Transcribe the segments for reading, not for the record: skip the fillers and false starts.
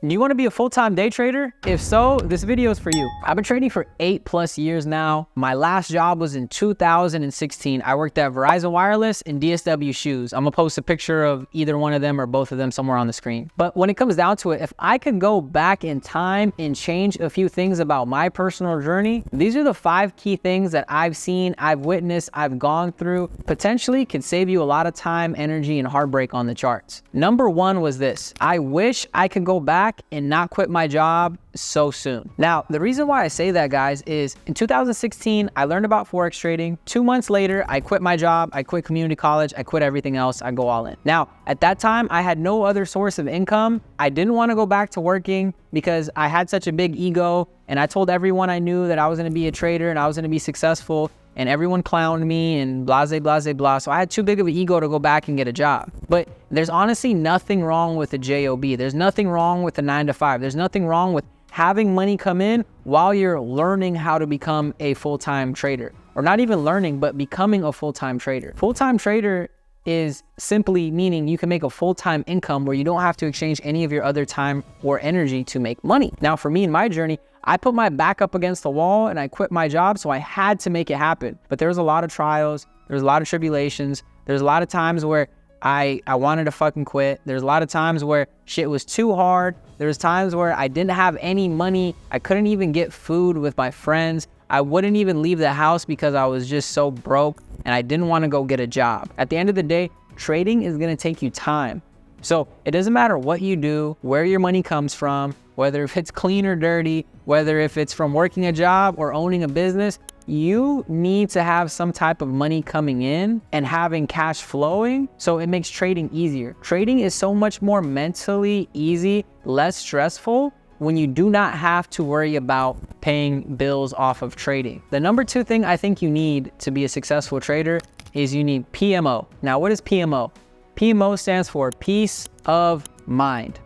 Do you want to be a full-time day trader? If so, this video is for you. I've been trading for 8+ years now. My last job was in 2016. I worked at Verizon Wireless and DSW Shoes. I'm gonna post a picture of either one of them or both of them somewhere on the screen. But when it comes down to it, if I could go back in time and change a few things about my personal journey, these are the 5 key things that I've seen, I've witnessed, I've gone through, potentially could save you a lot of time, energy, and heartbreak on the charts. Number 1 was this. I wish I could go back and not quit my job so soon. Now, the reason why I say that, guys, is in 2016, I learned about Forex trading. 2 months later, I quit my job, I quit community college, I quit everything else, I go all in. Now, at that time, I had no other source of income. I didn't want to go back to working because I had such a big ego, and I told everyone I knew that I was going to be a trader and I was going to be successful, and everyone clowned me and blase, blase, blah. So I had too big of an ego to go back and get a job. But there's honestly nothing wrong with a job. There's nothing wrong with a 9 to 5. There's nothing wrong with having money come in while you're learning how to become a full-time trader. Or not even learning, but becoming a full-time trader. Full-time trader is simply meaning you can make a full-time income where you don't have to exchange any of your other time or energy to make money. Now, for me in my journey, I put my back up against the wall and I quit my job, so I had to make it happen. But there was a lot of trials, there's a lot of tribulations, there's a lot of times where I wanted to fucking quit. There's a lot of times where shit was too hard. There's times where I didn't have any money. I couldn't even get food with my friends. I wouldn't even leave the house because I was just so broke and I didn't want to go get a job. At the end of the day, trading is going to take you time. So it doesn't matter what you do, where your money comes from, whether if it's clean or dirty, whether if it's from working a job or owning a business, you need to have some type of money coming in and having cash flowing, so it makes trading easier. Trading is so much more mentally easy, less stressful when you do not have to worry about paying bills off of trading. The number 2 thing I think you need to be a successful trader is you need PMO. Now, what is PMO? PMO stands for peace of mind.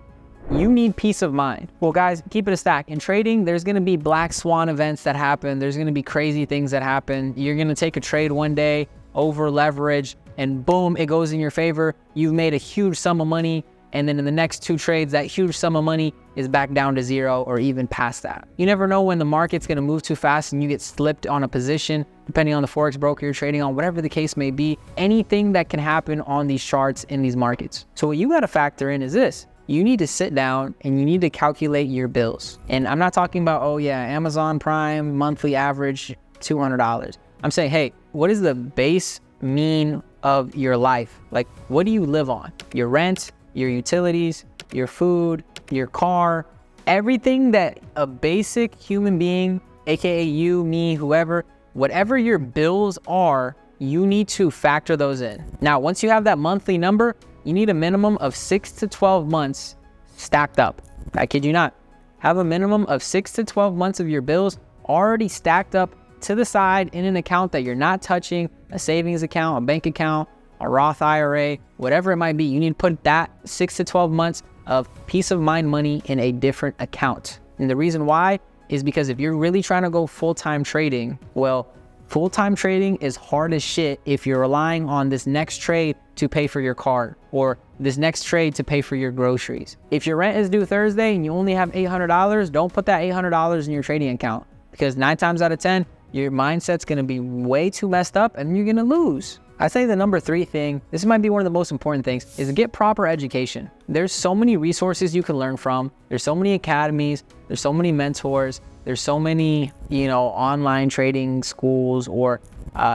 You need peace of mind. Well, guys, keep it a stack. In trading, there's gonna be black swan events that happen. There's gonna be crazy things that happen. You're gonna take a trade one day, over leverage, and boom, it goes in your favor. You've made a huge sum of money, and then in the next 2 trades, that huge sum of money is back down to 0 or even past that. You never know when the market's gonna move too fast and you get slipped on a position, depending on the Forex broker you're trading on, whatever the case may be, anything that can happen on these charts in these markets. So what you gotta factor in is this. You need to sit down and you need to calculate your bills. And I'm not talking about, oh yeah, Amazon Prime monthly average $200. I'm saying, hey, what is the base mean of your life? Like, what do you live on? Your rent, your utilities, your food, your car, everything that a basic human being, AKA you, me, whoever, whatever your bills are, you need to factor those in. Now, once you have that monthly number, you need a minimum of 6 to 12 months stacked up. I kid you not. Have a minimum of 6 to 12 months of your bills already stacked up to the side in an account that you're not touching, a savings account, a bank account, a Roth IRA, whatever it might be. You need to put that 6 to 12 months of peace of mind money in a different account. And the reason why is because if you're really trying to go full-time trading, well, full-time trading is hard as shit if you're relying on this next trade to pay for your car or this next trade to pay for your groceries. If your rent is due Thursday and you only have $800, don't put that $800 in your trading account, because 9 times out of 10, your mindset's gonna be way too messed up and you're gonna lose. I say the number 3 thing, this might be one of the most important things, is get proper education. There's so many resources you can learn from. There's so many academies, there's so many mentors, there's so many, online trading schools or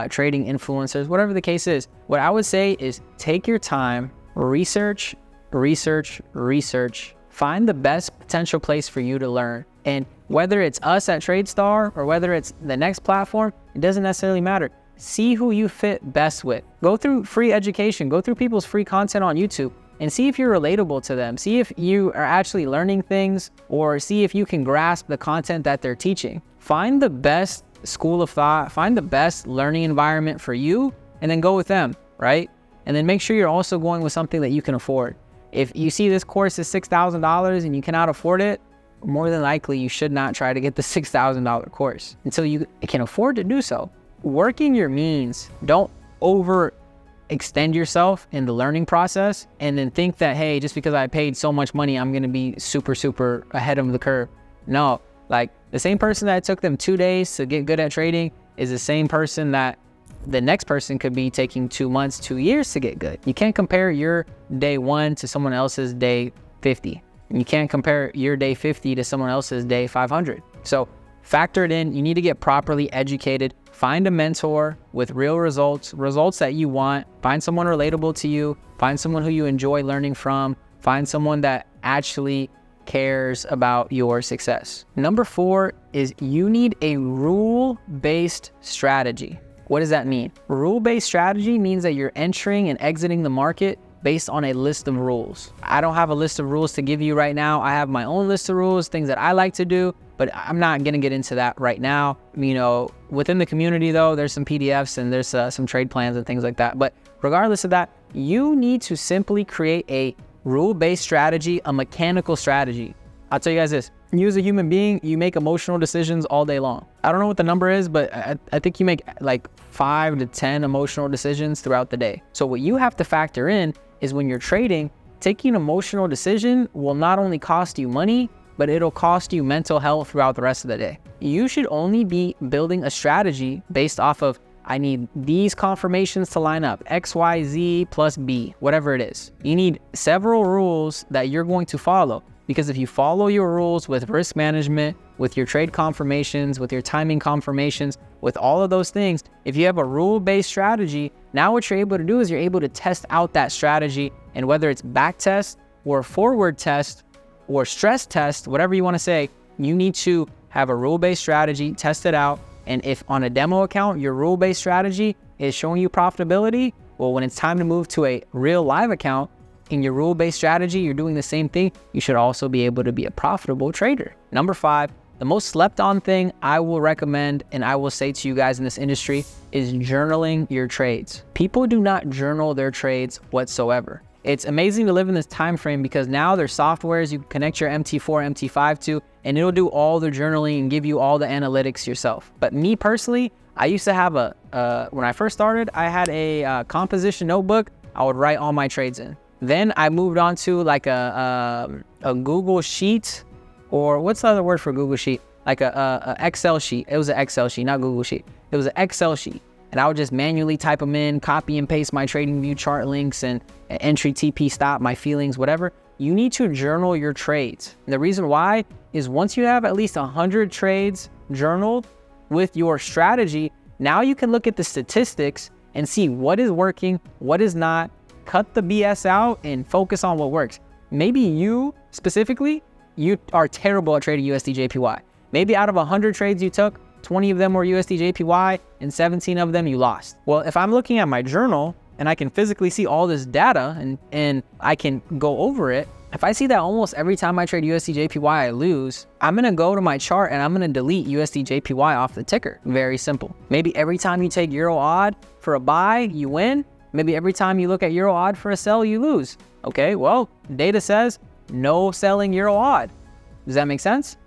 trading influencers, whatever the case is. What I would say is take your time, research, find the best potential place for you to learn. And whether it's us at TradeStar or whether it's the next platform, it doesn't necessarily matter. See who you fit best with. Go through free education, go through people's free content on YouTube and see if you're relatable to them. See if you are actually learning things or see if you can grasp the content that they're teaching. Find the best school of thought, find the best learning environment for you and then go with them, right? And then make sure you're also going with something that you can afford. If you see this course is $6,000 and you cannot afford it, more than likely you should not try to get the $6,000 course until you can afford to do so. Working your means, don't over extend yourself in the learning process and then think that, hey, just because I paid so much money, I'm going to be super ahead of the curve. No, like the same person that took them 2 days to get good at trading is the same person that the next person could be taking 2 months, 2 years to get good. You can't compare your day 1 to someone else's day 50. You can't compare your day 50 to someone else's day 500. So factor it in. You need to get properly educated. Find a mentor with real results that you want. Find someone relatable to you. Find someone who you enjoy learning from. Find someone that actually cares about your success. Number 4 is you need a rule-based strategy. What does that mean? Rule-based strategy means that you're entering and exiting the market based on a list of rules. I don't have a list of rules to give you right now. I have my own list of rules, things that I like to do, but I'm not gonna get into that right now. You know, within the community though, there's some PDFs and there's some trade plans and things like that. But regardless of that, you need to simply create a rule-based strategy, a mechanical strategy. I'll tell you guys this, you as a human being, you make emotional decisions all day long. I don't know what the number is, but I think you make like 5 to 10 emotional decisions throughout the day. So what you have to factor in is when you're trading, taking an emotional decision will not only cost you money, but it'll cost you mental health throughout the rest of the day. You should only be building a strategy based off of, I need these confirmations to line up, X, Y, Z plus B, whatever it is. You need several rules that you're going to follow, because if you follow your rules with risk management, with your trade confirmations, with your timing confirmations, with all of those things, if you have a rule-based strategy, now what you're able to do is you're able to test out that strategy, and whether it's back test or forward test or stress test, whatever you want to say, you need to have a rule-based strategy, test it out. And if on a demo account, your rule-based strategy is showing you profitability, well, when it's time to move to a real live account, in your rule-based strategy, you're doing the same thing. You should also be able to be a profitable trader. Number 5, the most slept on thing I will recommend and I will say to you guys in this industry is journaling your trades. People do not journal their trades whatsoever. It's amazing to live in this time frame because now there's softwares you can connect your MT4, MT5 to, and it'll do all the journaling and give you all the analytics yourself. But me personally, I used to have when I first started, I had a composition notebook I would write all my trades in. Then I moved on to like a Google Sheet, or what's the other word for Google Sheet? Like a Excel sheet. It was an Excel sheet, not Google Sheet. It was an Excel sheet. And I would just manually type them in, copy and paste my trading view chart links and entry, TP, stop, my feelings, whatever. You need to journal your trades. And the reason why is once you have at least 100 trades journaled with your strategy, now you can look at the statistics and see what is working, what is not, cut the BS out and focus on what works. Maybe you specifically, you are terrible at trading USD JPY. Maybe out of 100 trades you took, 20 of them were USD JPY and 17 of them you lost. Well, if I'm looking at my journal and I can physically see all this data and I can go over it, if I see that almost every time I trade USD JPY I lose, I'm gonna go to my chart and I'm gonna delete USD JPY off the ticker. Very simple. Maybe every time you take Euro odd for a buy, you win. Maybe every time you look at Euro odd for a sell, you lose. Okay, well, data says no selling Euro odd. Does that make sense?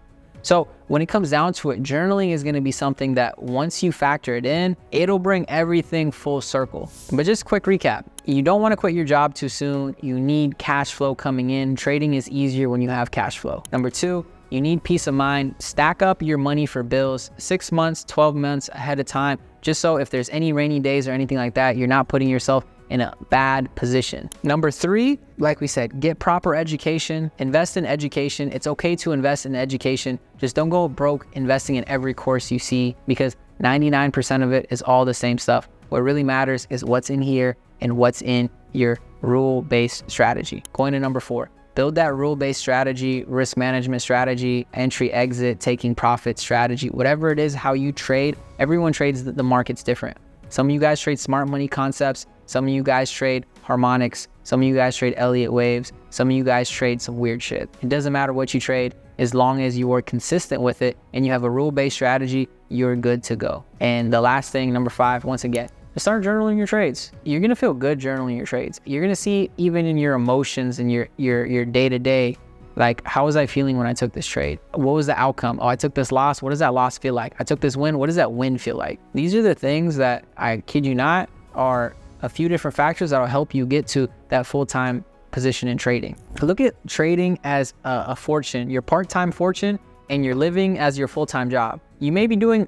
So when it comes down to it, journaling is gonna be something that once you factor it in, it'll bring everything full circle. But just quick recap, you don't wanna quit your job too soon. You need cash flow coming in. Trading is easier when you have cash flow. Number 2, you need peace of mind. Stack up your money for bills 6 months, 12 months ahead of time, just so if there's any rainy days or anything like that, you're not putting yourself in a bad position. Number 3, like we said, get proper education, invest in education. It's okay to invest in education. Just don't go broke investing in every course you see, because 99% of it is all the same stuff. What really matters is what's in here and what's in your rule-based strategy. Going to number 4, build that rule-based strategy, risk management strategy, entry, exit, taking profit strategy, whatever it is, how you trade. Everyone trades the market's different. Some of you guys trade smart money concepts. Some of you guys trade harmonics. Some of you guys trade Elliott waves. Some of you guys trade some weird shit. It doesn't matter what you trade, as long as you are consistent with it and you have a rule-based strategy, you're good to go. And the last thing, number 5, once again, start journaling your trades. You're gonna feel good journaling your trades. You're gonna see even in your emotions and your day-to-day, like, how was I feeling when I took this trade? What was the outcome? Oh, I took this loss. What does that loss feel like? I took this win. What does that win feel like? These are the things that, I kid you not, are a few different factors that'll help you get to that full-time position in trading. Look at trading as a fortune, your part-time fortune, and you're living as your full-time job. You may be doing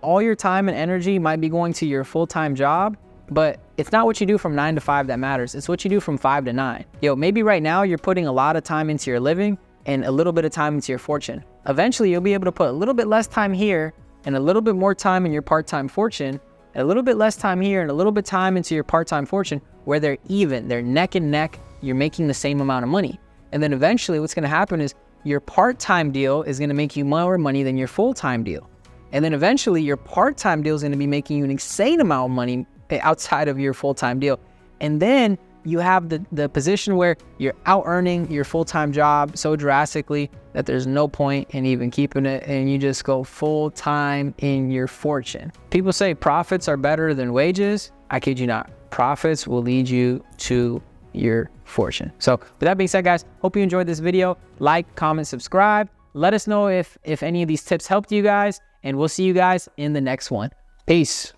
all your time and energy might be going to your full-time job, but it's not what you do from 9 to 5 that matters. It's what you do from 5 to 9. Maybe right now you're putting a lot of time into your living and a little bit of time into your fortune. Eventually you'll be able to put a little bit less time here and a little bit more time in your part-time fortune, and a little bit less time here and a little bit time into your part-time fortune, where they're even, they're neck and neck, you're making the same amount of money. And then eventually what's gonna happen is your part-time deal is gonna make you more money than your full-time deal. And then eventually your part-time deal is gonna be making you an insane amount of money outside of your full-time deal. And then you have the position where you're out earning your full-time job so drastically that there's no point in even keeping it, and you just go full-time in your fortune. People say profits are better than wages. I kid you not. Profits will lead you to your fortune. So with that being said, guys, hope you enjoyed this video. Like, comment, subscribe. Let us know if any of these tips helped you guys, and we'll see you guys in the next one. Peace.